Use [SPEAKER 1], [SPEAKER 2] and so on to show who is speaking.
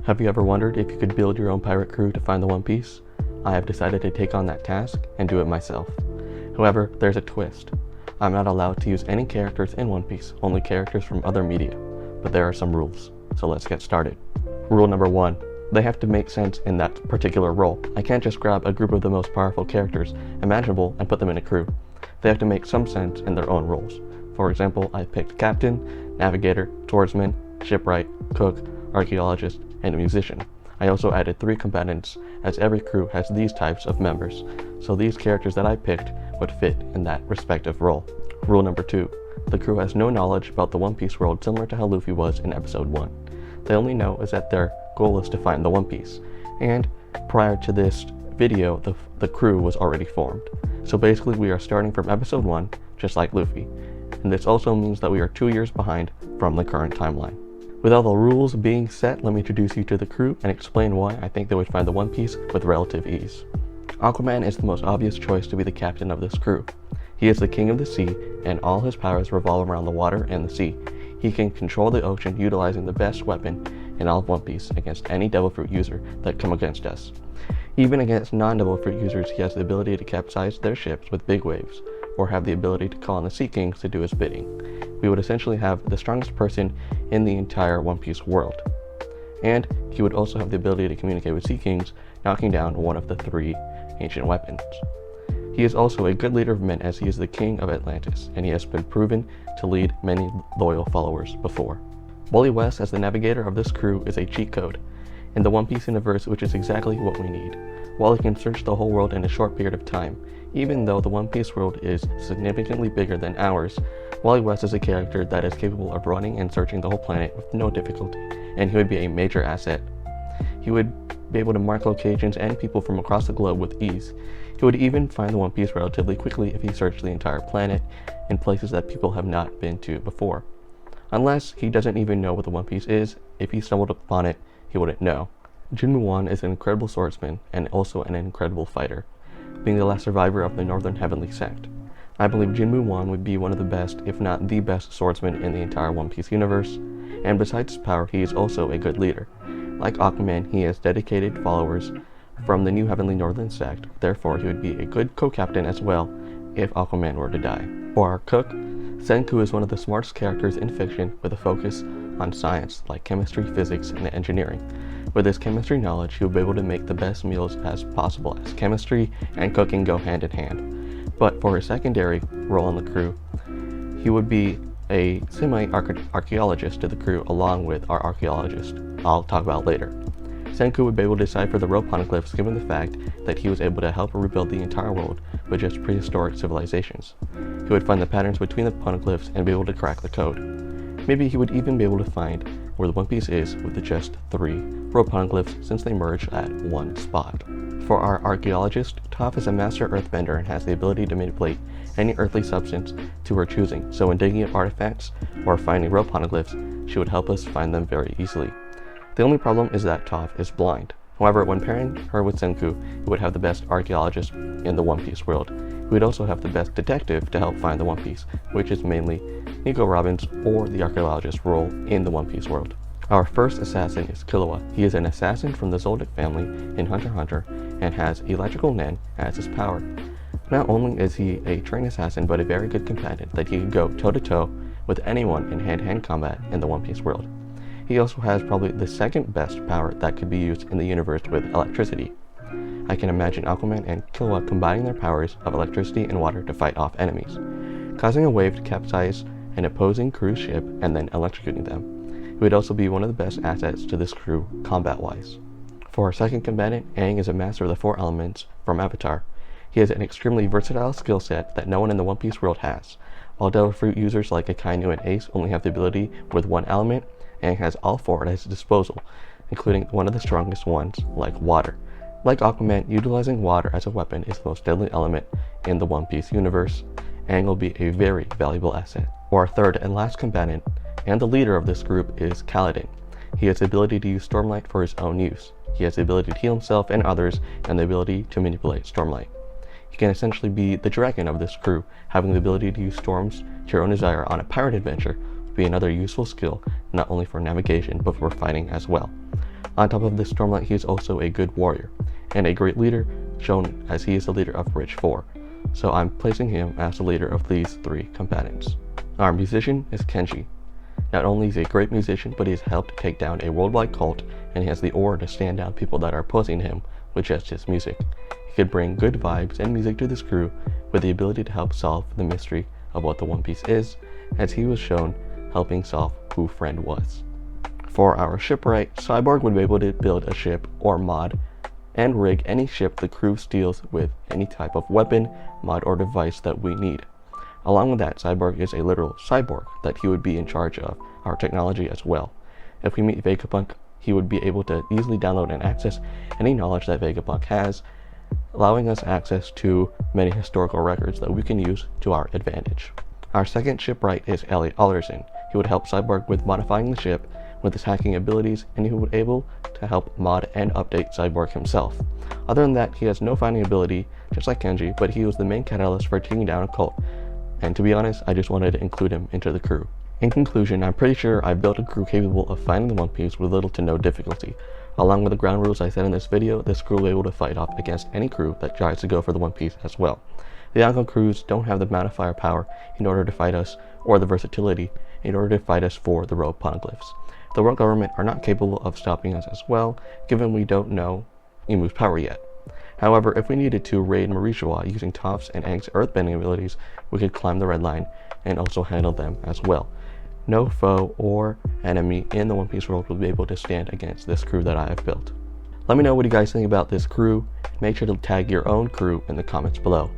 [SPEAKER 1] Have you ever wondered if you could build your own pirate crew to find the One Piece? I have decided to take on that task and do it myself. However, there's a twist. I'm not allowed to use any characters in One Piece, only characters from other media. But there are some rules, so let's get started. Rule number 1. They have to make sense in that particular role. I can't just grab a group of the most powerful characters imaginable and put them in a crew. They have to make some sense in their own roles. For example, I picked captain, navigator, swordsman, shipwright, cook, archaeologist, and a musician. I also added 3 combatants, as every crew has these types of members, so these characters that I picked would fit in that respective role. Rule number 2. The crew has no knowledge about the One Piece world, similar to how Luffy was in episode 1. They only know is that their goal is to find the One Piece, and prior to this video, the crew was already formed. So basically we are starting from episode 1, just like Luffy, and this also means that we are 2 years behind from the current timeline. With all the rules being set, let me introduce you to the crew and explain why I think they would find the One Piece with relative ease. Aquaman is the most obvious choice to be the captain of this crew. He is the king of the sea, and all his powers revolve around the water and the sea. He can control the ocean utilizing the best weapon in all of One Piece against any Devil Fruit user that come against us. Even against non-Devil Fruit users, he has the ability to capsize their ships with big waves, or have the ability to call on the Sea Kings to do his bidding. We would essentially have the strongest person in the entire One Piece world. And he would also have the ability to communicate with Sea Kings, knocking down one of the 3 ancient weapons. He is also a good leader of men, as he is the king of Atlantis, and he has been proven to lead many loyal followers before. Wally West as the navigator of this crew is a cheat code in the One Piece universe, which is exactly what we need. Wally can search the whole world in a short period of time. Even though the One Piece world is significantly bigger than ours, Wally West is a character that is capable of running and searching the whole planet with no difficulty, and he would be a major asset. He would be able to mark locations and people from across the globe with ease. He would even find the One Piece relatively quickly if he searched the entire planet in places that people have not been to before. Unless he doesn't even know what the One Piece is, if he stumbled upon it, he wouldn't know. Jinmu Wan is an incredible swordsman and also an incredible fighter, being the last survivor of the Northern Heavenly Sect. I believe Jinmu Wan would be one of the best, if not the best, swordsman in the entire One Piece universe, and besides his power, he is also a good leader. Like Aquaman, he has dedicated followers from the New Heavenly Northern Sect, therefore he would be a good co-captain as well if Aquaman were to die. For our cook, Senku is one of the smartest characters in fiction with a focus on science like chemistry, physics, and engineering. With his chemistry knowledge, he will be able to make the best meals as possible, as chemistry and cooking go hand in hand. But for his secondary role in the crew, he would be a semi-archaeologist to the crew along with our archaeologist I'll talk about later. Senku would be able to decipher the rope poneglyphs given the fact that he was able to help rebuild the entire world with just prehistoric civilizations. He would find the patterns between the poneglyphs and be able to crack the code. Maybe he would even be able to find where the One Piece is with the just 3 rope poneglyphs, since they merge at one spot. For our archaeologist, Toph is a master earthbender and has the ability to manipulate any earthly substance to her choosing, so when digging up artifacts or finding rope poneglyphs, she would help us find them very easily. The only problem is that Toph is blind. However, when pairing her with Senku, he would have the best archaeologist in the One Piece world. He would also have the best detective to help find the One Piece, which is mainly Nico Robins or the archaeologist role in the One Piece world. Our first assassin is Killua. He is an assassin from the Zoldyck family in Hunter x Hunter and has Electrical Nen as his power. Not only is he a trained assassin, but a very good combatant that he can go toe-to-toe with anyone in hand-to-hand combat in the One Piece world. He also has probably the second best power that could be used in the universe with electricity. I can imagine Aquaman and Killua combining their powers of electricity and water to fight off enemies, causing a wave to capsize an opposing cruise ship and then electrocuting them. He would also be one of the best assets to this crew combat-wise. For our second combatant, Aang is a master of the 4 elements from Avatar. He has an extremely versatile skill set that no one in the One Piece world has. While Devil Fruit users like Akainu and Ace only have the ability with 1 element, Aang has all 4 at his disposal, including one of the strongest ones, like water. Like Aquaman, utilizing water as a weapon is the most deadly element in the One Piece universe. Aang will be a very valuable asset. For our third and last combatant, and the leader of this group, is Kaladin. He has the ability to use Stormlight for his own use. He has the ability to heal himself and others, and the ability to manipulate Stormlight. He can essentially be the dragon of this crew, having the ability to use storms to your own desire on a pirate adventure would be another useful skill, not only for navigation, but for fighting as well. On top of this Stormlight, he is also a good warrior, and a great leader, shown as he is the leader of Bridge 4. So I'm placing him as the leader of these 3 combatants. Our musician is Kenji. Not only is he a great musician, but he has helped take down a worldwide cult, and he has the aura to stand down people that are opposing him with just his music. He could bring good vibes and music to this crew with the ability to help solve the mystery of what the One Piece is, as he was shown helping solve who Friend was. For our shipwright, Cyborg would be able to build a ship or mod and rig any ship the crew steals with any type of weapon, mod, or device that we need. Along with that, Cyborg is a literal cyborg that he would be in charge of our technology as well. If we meet Vegapunk, he would be able to easily download and access any knowledge that Vegapunk has, allowing us access to many historical records that we can use to our advantage. Our second shipwright is Elliot Alderson. He would help Cyborg with modifying the ship with his hacking abilities, and he would be able to help mod and update Cyborg himself. Other than that, he has no fighting ability, just like Kenji, but he was the main catalyst for taking down a cult. And to be honest, I just wanted to include him into the crew. In conclusion, I'm pretty sure I've built a crew capable of finding the One Piece with little to no difficulty. Along with the ground rules I said in this video, this crew will be able to fight off against any crew that tries to go for the One Piece as well. The Yonko crews don't have the amount of firepower in order to fight us, or the versatility in order to fight us for the rogue poneglyphs. The world government are not capable of stopping us as well, given we don't know Imu's power yet. However, if we needed to raid Marishawa using Toph's and Aang's earthbending abilities, we could climb the red line and also handle them as well. No foe or enemy in the One Piece world will be able to stand against this crew that I have built. Let me know what you guys think about this crew, and make sure to tag your own crew in the comments below.